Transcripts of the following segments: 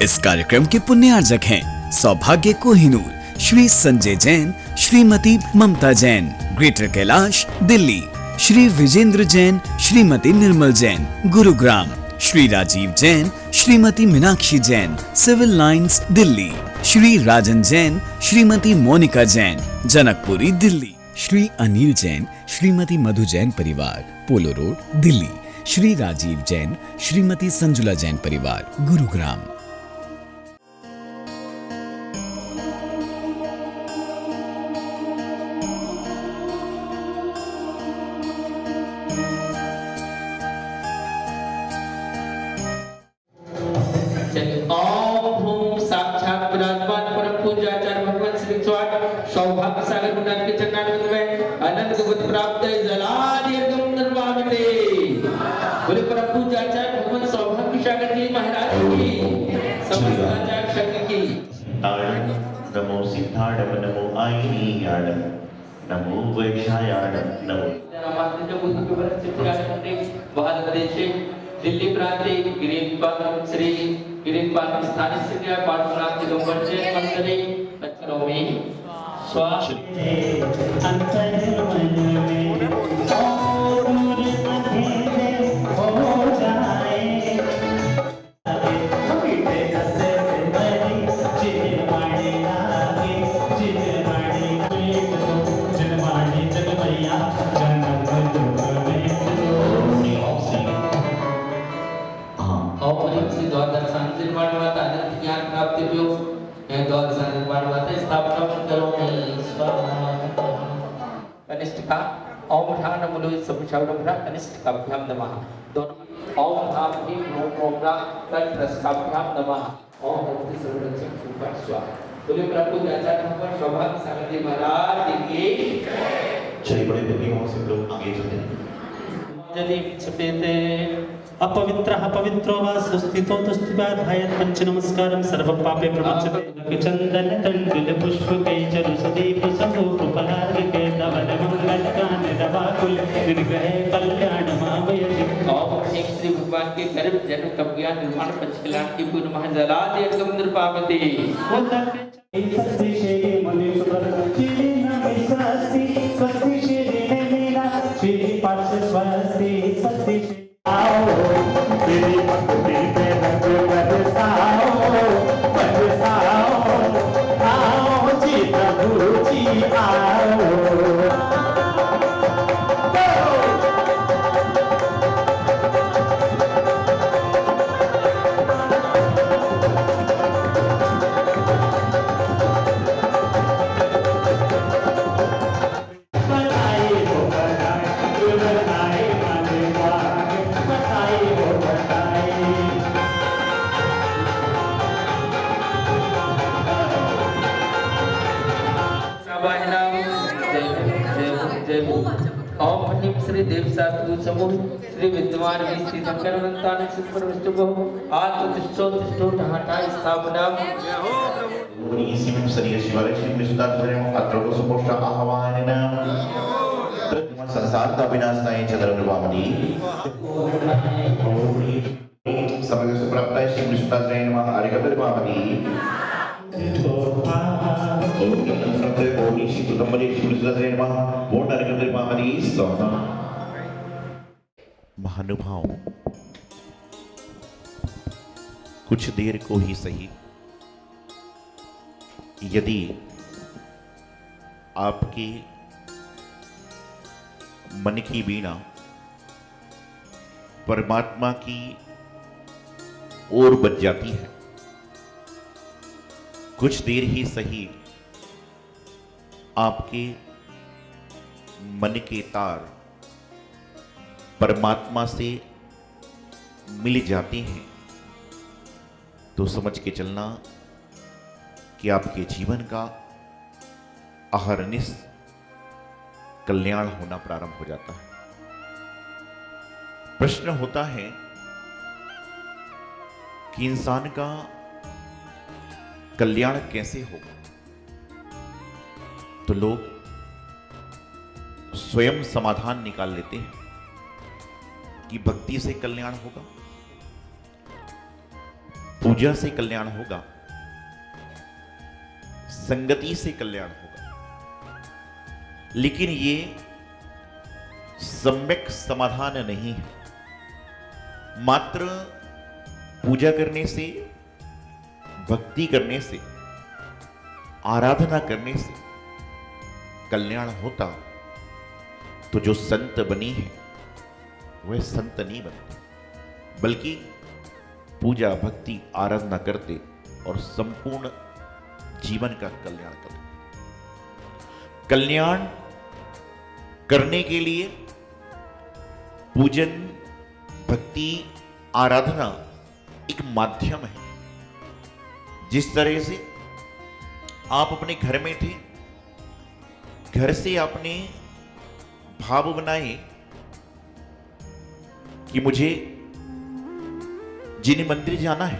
इस कार्यक्रम के पुण्यार्जक हैं सौभाग्य कोहिनूर, श्री संजय जैन, श्रीमती ममता Jain, greater Kailash Delhi, Shri Vijendra Jain, Shrimati Nirmal Jain, Gurugram, Shri Rajiv Jain, Shrimati Meenakshi Jain, civil lines Delhi, Shri राजन जैन, श्रीमती मोनिका जैन, जनकपुरी दिल्ली, श्री अनिल जैन, श्रीमती मधु जैन परिवार, पोलो रोड दिल्ली, श्री राजीव जैन, श्रीमती संजुला जैन परिवार, गुरुग्राम। सौभाग्य सागर गुणन के चरणारविंद में अनंत गुण प्राप्त जलादि एकदम निर्वाणते। बोले परम पूज्य आचार्य भगवान सौभाग्य सागर जी महाराज की समस्त आचार्य संघ की नमो सिद्धार्थ नमो आईनीयार्ड नमो वैशायार्ड नमो रामानंद बुद्ध के बरस चित्रारंभे भारत देश दिल्ली प्रांते गिरीपाद श्री गिरीपाद स्थान से पाठशाला के लोगों से मंदिरे अक्षरों में स्वास्थ्य अंतर मन में और मध्य हो जाए कविते हसे बड़ी चिरवाणी लागे चिरवाणी जग मैया जन्म में और इसी द्वारा शांति निर्माण आनंद ज्ञान प्राप्ति भी द्वार निर्माण स्थापना करो कनिष्ठिका ओम ध्यान मुलो समुचौरभ्रा कनिष्ठिकाभ्याम नमः। दोनों ओम धाम भीम ओम ओमरा कंठरसकाभ्याम नमः। ओम भक्ति सर्वरक्षक सुपर स्वाहा। बोले प्रभु आचार्य भगवान सौभाग्य सागर जी महाराज की चलिए बड़े भक्तिभाव से लोग आगे चलते हैं। जनि क्षपेते अपवित्रः पवित्रो वा सुस्थितो तुस्तिवा धायत् पंच नमस्कारं सर्व पापे प्रमुच्यते। चंदन तंडुल पुष्प कैचरु सदीप समो कृपलार्घ्य नवन मंगल गान रवाकुल निर्ग्रह कल्याण मावयति। ओम एक श्री भगवान के गर्भ जन्म कल्याण निर्माण पंचकल्याण की पूर्ण महाजलादि एकदम निर्पापते। सस्ति मनुष्यर चिन्ह विसस्ति स्वस्ति श्री मीरा श्री पार्श स्वस्ति सस्ति आओ तेरी भक्ति पे रंग बरसाओ आओ जी प्रभु जी आओ। ओम भट्टिम श्री देव साधु समूह श्री विद्वान श्री शंकर अनंतान सुपर विष्णु आत्मतिष्ठो तिष्ठो ढाटा स्थापना इसी में सरिया शिवालय श्री विष्णुदास ने पात्रों को सुपोष्ट आह्वान न संसार का विनाश नहीं चंद्र निर्वामनी समग्र से प्राप्त है श्री विष्णुदास ने आर्यगत निर्वामनी महानुभाव कुछ देर को ही सही यदि आपकी मन की वीणा परमात्मा की ओर बज जाती है, कुछ देर ही सही आपके मन के तार परमात्मा से मिल जाते हैं, तो समझ के चलना कि आपके जीवन का अहरनिश कल्याण होना प्रारंभ हो जाता है। प्रश्न होता है कि इंसान का कल्याण कैसे होगा, तो लोग स्वयं समाधान निकाल लेते हैं कि भक्ति से कल्याण होगा। पूजा से कल्याण होगा, संगति से कल्याण होगा, लेकिन ये सम्यक समाधान नहीं है। मात्र पूजा करने से, भक्ति करने से, आराधना करने से कल्याण होता तो जो संत बनी है वह संत नहीं बनते, बल्कि पूजा भक्ति आराधना करते और संपूर्ण जीवन का कल्याण करते। कल्याण करने के लिए पूजन भक्ति आराधना एक माध्यम है। जिस तरह से आप अपने घर में थे, घर से आपने भाव बनाए कि मुझे जिन मंदिर जाना है,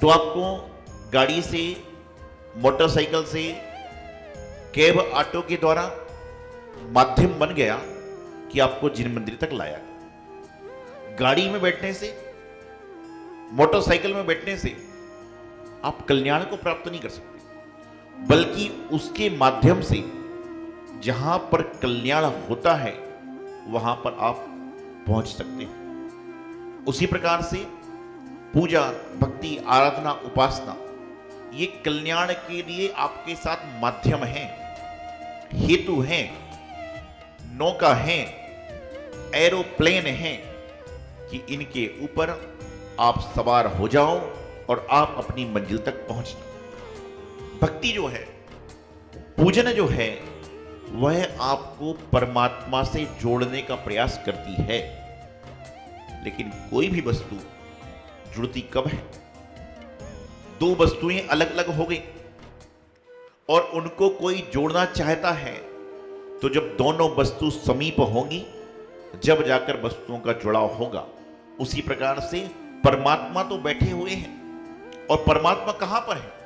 तो आपको गाड़ी से, मोटरसाइकिल से, कैब ऑटो के द्वारा माध्यम बन गया कि आपको जिन मंदिर तक लाया। गाड़ी में बैठने से, मोटरसाइकिल में बैठने से आप कल्याण को प्राप्त नहीं कर सकते, बल्कि उसके माध्यम से जहां पर कल्याण होता है वहां पर आप पहुंच सकते हैं। उसी प्रकार से पूजा भक्ति आराधना उपासना ये कल्याण के लिए आपके साथ माध्यम है, हेतु है, नौका है, एरोप्लेन है कि इनके ऊपर आप सवार हो जाओ और आप अपनी मंजिल तक पहुंच जाओ। भक्ति जो है, पूजन जो है, वह आपको परमात्मा से जोड़ने का प्रयास करती है। लेकिन कोई भी वस्तु जुड़ती कब है? दो वस्तुएं अलग अलग हो गई और उनको कोई जोड़ना चाहता है तो जब दोनों वस्तु समीप होंगी, जब जाकर वस्तुओं का जुड़ाव होगा। उसी प्रकार से परमात्मा तो बैठे हुए हैं, और परमात्मा कहां पर है?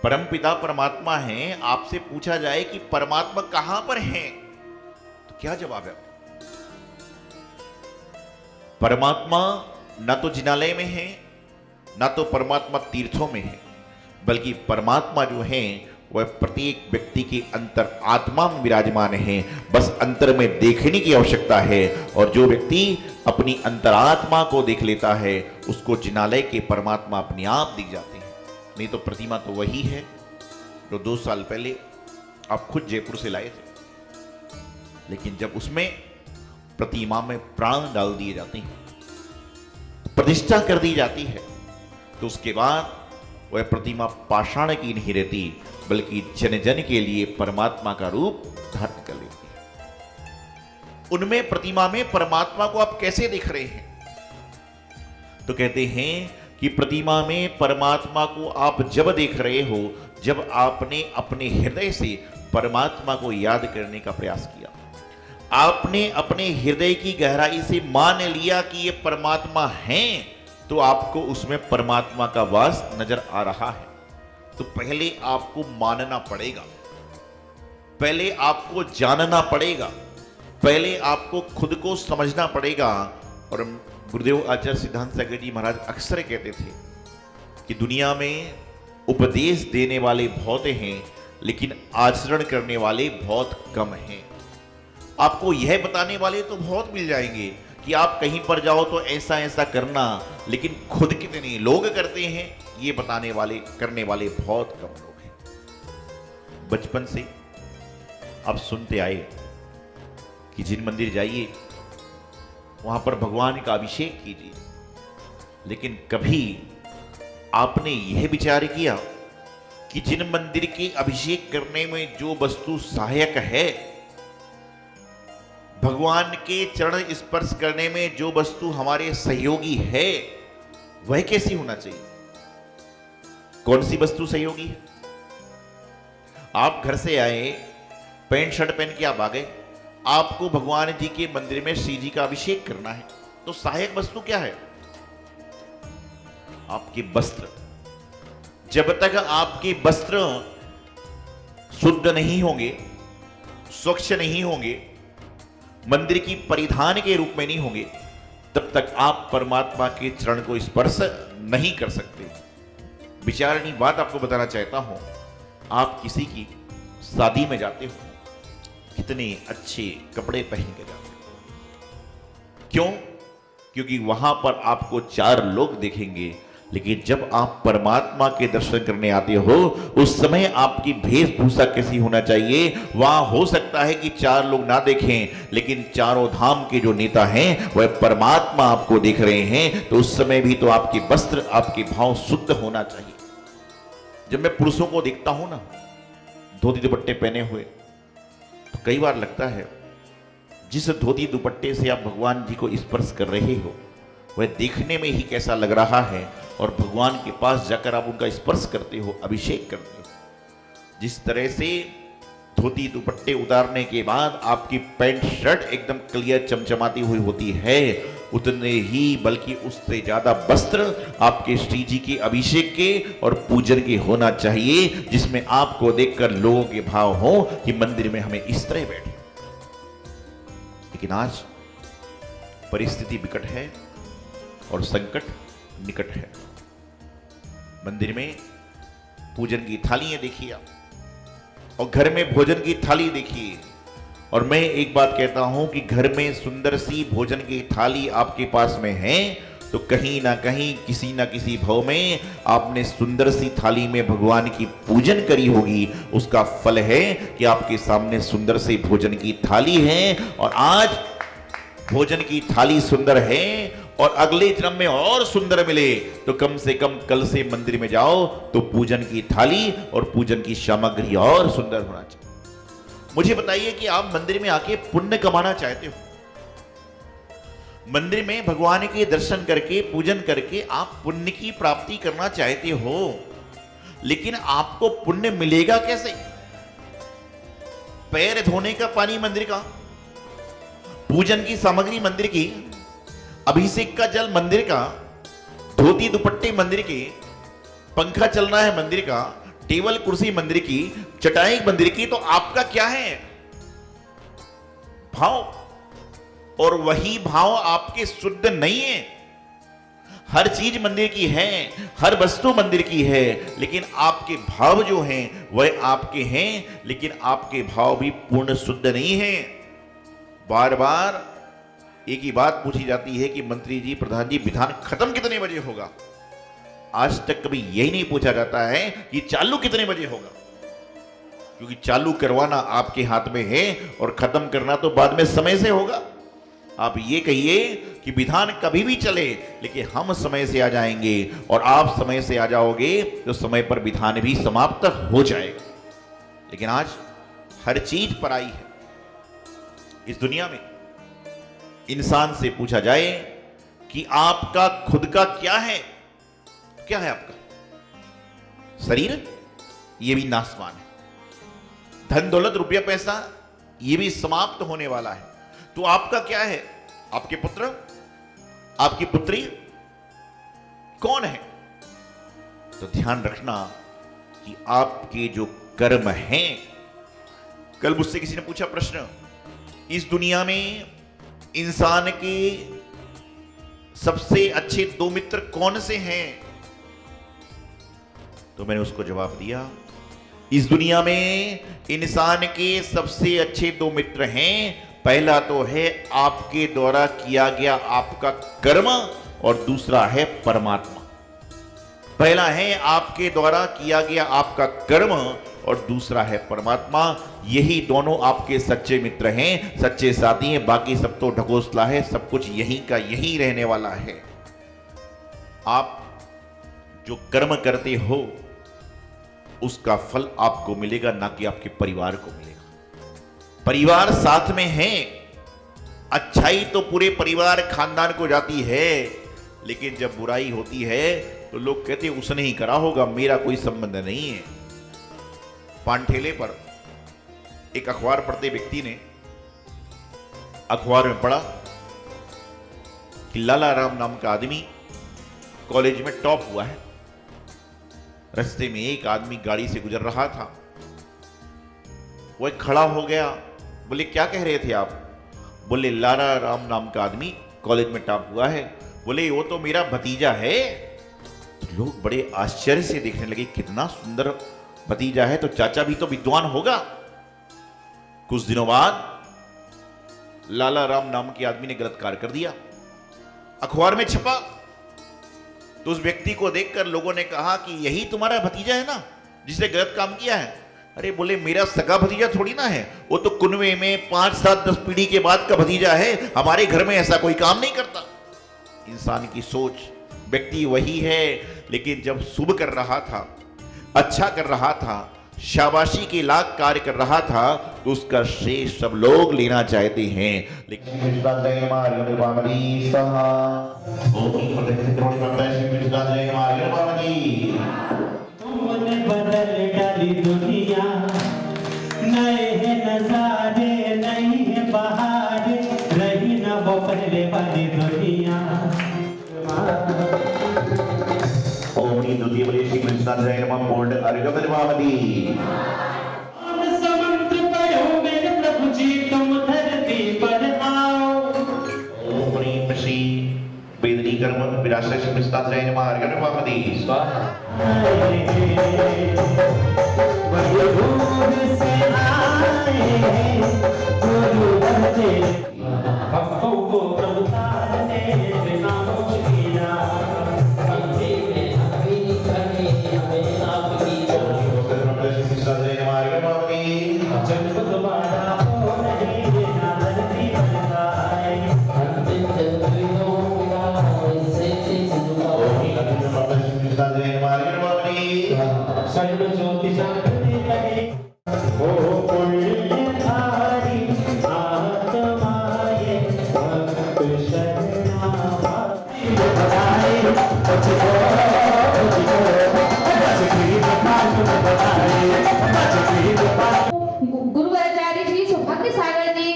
परमपिता परमात्मा है। आपसे पूछा जाए कि परमात्मा कहां पर है, तो क्या जवाब है? परमात्मा ना तो जिनालय में है, ना तो परमात्मा तीर्थों में है, बल्कि परमात्मा जो है वह प्रत्येक व्यक्ति के अंतर आत्मा में विराजमान है। बस अंतर में देखने की आवश्यकता है, और जो व्यक्ति अपनी अंतरात्मा को देख लेता है उसको जिनालय के परमात्मा अपने आप दिख जाते हैं। नहीं तो प्रतिमा तो वही है जो 2 साल पहले आप खुद जयपुर से लाए थे, लेकिन जब उसमें प्रतिमा में प्राण डाल दिए जाते हैं, प्रतिष्ठा कर दी जाती है, तो उसके बाद वह प्रतिमा पाषाण की नहीं रहती, बल्कि जन जन के लिए परमात्मा का रूप धारण कर लेती है। उनमें प्रतिमा में परमात्मा को आप कैसे देख रहे हैं? तो कहते हैं कि प्रतिमा में परमात्मा को आप जब देख रहे हो, जब आपने अपने हृदय से परमात्मा को याद करने का प्रयास किया, आपने अपने हृदय की गहराई से मान लिया कि ये परमात्मा हैं, तो आपको उसमें परमात्मा का वास नजर आ रहा है। तो पहले आपको मानना पड़ेगा, पहले आपको जानना पड़ेगा, पहले आपको खुद को समझना पड़ेगा। और गुरुदेव आचार्य सिद्धांत सागर जी महाराज अक्सर कहते थे कि दुनिया में उपदेश देने वाले बहुत हैं, लेकिन आचरण करने वाले बहुत कम हैं। आपको यह बताने वाले तो बहुत मिल जाएंगे कि आप कहीं पर जाओ तो ऐसा ऐसा करना, लेकिन खुद कितने लोग करते हैं ये बताने वाले करने वाले बहुत कम लोग हैं। बचपन से आप सुनते आए कि जिन मंदिर जाइए वहां पर भगवान का अभिषेक कीजिए, लेकिन कभी आपने यह विचार किया कि जिन मंदिर के अभिषेक करने में जो वस्तु सहायक है, भगवान के चरण स्पर्श करने में जो वस्तु हमारे सहयोगी है, वह कैसी होना चाहिए? कौन सी वस्तु सहयोगी है? आप घर से आए, पैंट शर्ट पहन के आप आ गए, आपको भगवान जी के मंदिर में श्री जी का अभिषेक करना है, तो सहायक वस्तु क्या है? आपके वस्त्र। जब तक आपके वस्त्र शुद्ध नहीं होंगे, स्वच्छ नहीं होंगे, मंदिर की परिधान के रूप में नहीं होंगे, तब तक आप परमात्मा के चरण को स्पर्श नहीं कर सकते। विचारणी बात आपको बताना चाहता हूं, आप किसी की शादी में जाते हो, कितने अच्छे कपड़े पहन के जाते हो। क्यों? क्योंकि वहां पर आपको 4 लोग देखेंगे। लेकिन जब आप परमात्मा के दर्शन करने आते हो, उस समय आपकी वेशभूषा कैसी होना चाहिए? वहां हो सकता है कि 4 लोग ना देखें, लेकिन चारों धाम के जो नेता हैं वह परमात्मा आपको देख रहे हैं, तो उस समय भी तो आपके वस्त्र, आपके भाव शुद्ध होना चाहिए। जब मैं पुरुषों को देखता हूं ना, धोती दुपट्टे पहने हुए, तो कई बार लगता है जिस धोती दुपट्टे से आप भगवान जी को स्पर्श कर रहे हो वह देखने में ही कैसा लग रहा है, और भगवान के पास जाकर आप उनका स्पर्श करते हो, अभिषेक करते हो। जिस तरह से धोती दुपट्टे उतारने के बाद आपकी पैंट शर्ट एकदम क्लियर चमचमाती हुई होती है, उतने ही बल्कि उससे ज्यादा वस्त्र आपके श्री जी के अभिषेक के और पूजन के होना चाहिए, जिसमें आपको देखकर लोगों के भाव हो कि मंदिर में हमें इस तरह बैठे। लेकिन आज परिस्थिति विकट है और संकट निकट है। मंदिर में पूजन की थालियां देखिए आप, और घर में भोजन की थाली देखिए। और मैं एक बात कहता हूं कि घर में सुंदर सी भोजन की थाली आपके पास में है, तो कहीं ना कहीं किसी ना किसी भाव में आपने सुंदर सी थाली में भगवान की पूजन करी होगी। उसका फल है कि आपके सामने सुंदर सी भोजन की थाली है, और आज भोजन की थाली सुंदर है और अगले जन्म में और सुंदर मिले तो कम से कम कल से मंदिर में जाओ तो पूजन की थाली और पूजन की सामग्री और सुंदर होना चाहिए। मुझे बताइए कि आप मंदिर में आके पुण्य कमाना चाहते हो, मंदिर में भगवान के दर्शन करके पूजन करके आप पुण्य की प्राप्ति करना चाहते हो, लेकिन आपको पुण्य मिलेगा कैसे? पैर धोने का पानी मंदिर का, पूजन की सामग्री मंदिर की, अभिषेक का जल मंदिर का, धोती दुपट्टे मंदिर के, पंखा चलना है मंदिर का, टेबल कुर्सी मंदिर की, चटाई मंदिर की, तो आपका क्या है? भाव। और वही भाव आपके शुद्ध नहीं है। हर चीज मंदिर की है, हर वस्तु मंदिर की है, लेकिन आपके भाव जो हैं वह आपके हैं, लेकिन आपके भाव भी पूर्ण शुद्ध नहीं है। बार बार एक ही बात पूछी जाती है कि मंत्री जी, प्रधान जी, विधान खत्म कितने बजे होगा? आज तक कभी यही नहीं पूछा जाता है कि चालू कितने बजे होगा, क्योंकि चालू करवाना आपके हाथ में है और खत्म करना तो बाद में समय से होगा। आप ये कहिए कि विधान कभी भी चले, लेकिन हम समय से आ जाएंगे, और आप समय से आ जाओगे तो समय पर विधान भी समाप्त हो जाएगा। लेकिन आज हर चीज पराई है। इस दुनिया में इंसान से पूछा जाए कि आपका खुद का क्या है? क्या है आपका? शरीर, ये भी नाशवान है। धन दौलत रुपया पैसा, ये भी समाप्त होने वाला है। तो आपका क्या है? आपके पुत्र, आपकी पुत्री कौन है? तो ध्यान रखना कि आपके जो कर्म हैं, कल मुझसे किसी ने पूछा प्रश्न, इस दुनिया में इंसान के सबसे अच्छे 2 मित्र कौन से हैं? तो मैंने उसको जवाब दिया, इस दुनिया में इंसान के सबसे अच्छे 2 मित्र हैं। पहला तो है आपके द्वारा किया गया आपका कर्म, और दूसरा है परमात्मा। पहला है आपके द्वारा किया गया आपका कर्म, और दूसरा है परमात्मा। यही दोनों आपके सच्चे मित्र हैं, सच्चे साथी हैं। बाकी सब तो ढकोसला है, सब कुछ यहीं का यहीं रहने वाला है। आप जो कर्म करते हो उसका फल आपको मिलेगा, ना कि आपके परिवार को मिलेगा। परिवार साथ में है, अच्छाई तो पूरे परिवार खानदान को जाती है, लेकिन जब बुराई होती है तो लोग कहते उसने ही करा होगा, मेरा कोई संबंध नहीं है। पानठेले पर एक अखबार पढ़ते व्यक्ति ने अखबार में पढ़ा कि लाला राम नाम का आदमी कॉलेज में टॉप हुआ है। रास्ते में एक आदमी गाड़ी से गुजर रहा था, वह खड़ा हो गया। बोले क्या कह रहे थे आप? बोले लाला राम नाम का आदमी कॉलेज में टॉप हुआ है। बोले वो तो मेरा भतीजा है। तो लोग बड़े आश्चर्य से देखने लगे, कितना सुंदर भतीजा है, तो चाचा भी तो विद्वान होगा। कुछ दिनों बाद लाला राम नाम के आदमी ने गलत कार्य कर दिया, अखबार में छपा। तो उस व्यक्ति को देखकर लोगों ने कहा कि यही तुम्हारा भतीजा है ना जिसने गलत काम किया है। अरे बोले मेरा सगा भतीजा थोड़ी ना है, वो तो कुनवे में 5, 7, 10 पीढ़ी के बाद का भतीजा है। हमारे घर में ऐसा कोई काम नहीं करता। इंसान की सोच, व्यक्ति वही है, लेकिन जब शुभ कर रहा था, अच्छा कर रहा था, शाबाशी के लाख कार्य कर रहा था, तो उसका श्रेय सब लोग लेना चाहते हैं। लेकिन तुमने बदल डाली दुनिया, नए हैं नजारे, नई है बहारे, रही ना वो पहले वाली दुनिया। ओम द्वितीय बलि श्री कृष्णाय नमः पूर्ण अर्घ्य निर्मामति। समंत्र पढ़ो मेरे प्रभु जी, तुम धरती पर आओ। ओम ह्रीं श्री वेदनी कर्म विरासय श्री कृष्णाय नमः अर्घ्य निर्मामति। स्वाहा। भक्तों को प्रभुता ने नाम किया। जन्म दोबारा हो नहीं, ना धरती पर आए। सर्व ज्योति जागने लगे, ओ पुण्यधारी आत्माए भक्त शरणागति बताए। गुरु आचार्य श्री सौभाग्य सागर जी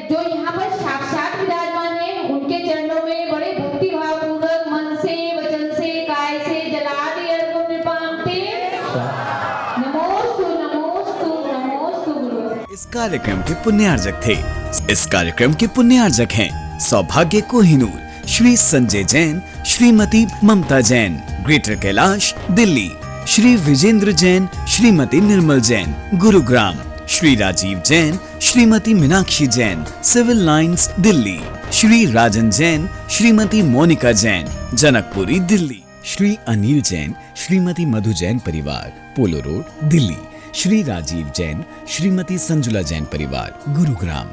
जो यहाँ पर साक्षात विराजमान है, उनके चरणों में बड़े भक्ति भाव पूर्वक मन से, वचन से, काय से जलादि अर्घ्य निपाते। नमोस्तु नमोस्तु नमोस्तु गुरु। इस कार्यक्रम के पुण्यार्जक थे। इस कार्यक्रम के पुण्यार्जक हैं सौभाग्य कोहिनूर, श्री संजय जैन, श्रीमती ममता Jain, greater Kailash Delhi, Shri Vijendra Jain, Shrimati Nirmal Jain, Gurugram, Shri Rajiv Jain, Shrimati Meenakshi Jain, civil lines Delhi, Shri राजन जैन, श्रीमती मोनिका जैन, जनकपुरी दिल्ली, श्री अनिल जैन, श्रीमती मधु जैन परिवार, पोलो रोड दिल्ली, श्री राजीव जैन, श्रीमती संजुला जैन परिवार, गुरुग्राम।